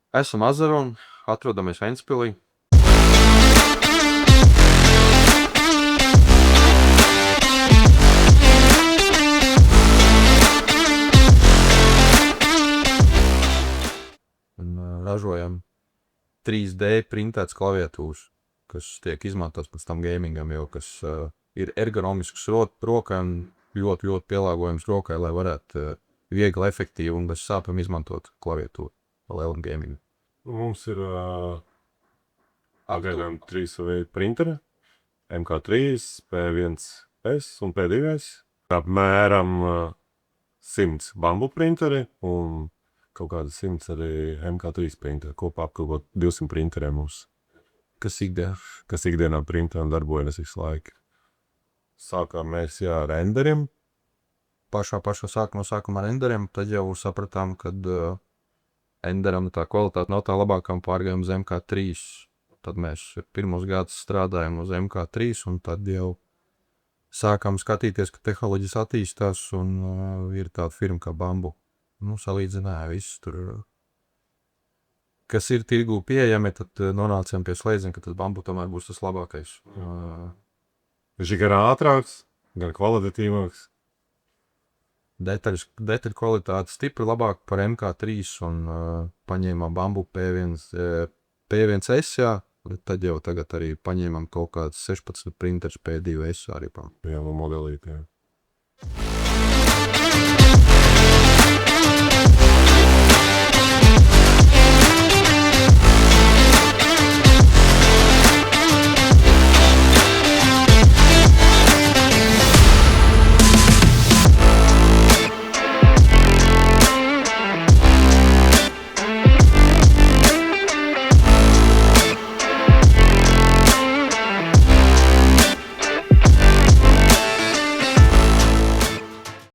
Esam Azaru un atrodamies Ventspilī. Un ražojam 3D printētas klaviatūras, kas tiek izmantotas pēc tam gamingam, jo kas ir ergonomisks rokai un ļoti pielāgojams rokai, lai varētu viegli, efektīvi un bez sāpēm izmantot klaviatūru lielam gamingam. Mums ir pagaidām 3 printeri, MK3, P1S un P2S. Apmēram 100 bambu printeri un kaut kāda 100 arī MK3 printeri. Kopā apkalpot 200 printeriem mums. Kas ikdienā printē un darbojas visu laiku. Sākām mēs ar renderiem. Pašā sākumā renderiem, tad jau sapratām, kad renderam tā kvalitāte nav tā labākā un pārgājām uz MK3. Tad mēs pirmos gadus strādājam uz MK3 un tad jau sākām skatīties, ka tehnoloģijas attīstās un ir tāda firma kā Bambu. Salīdzināja visus tur, kas ir tirgū pieejami, tad nonācām pie slēdziena, ka tad Bambu tomēr būs tas labākais. Viņš ir gan ātrāks, gan kvalitatīvāks. Detaļu kvalitāte stipri labāk par MK3 un paņēmām Bambu P1S, jā. Tad jau tagad arī paņēmām kaut kāds 16 printeris P2S arī. Jā, modelīt, jā.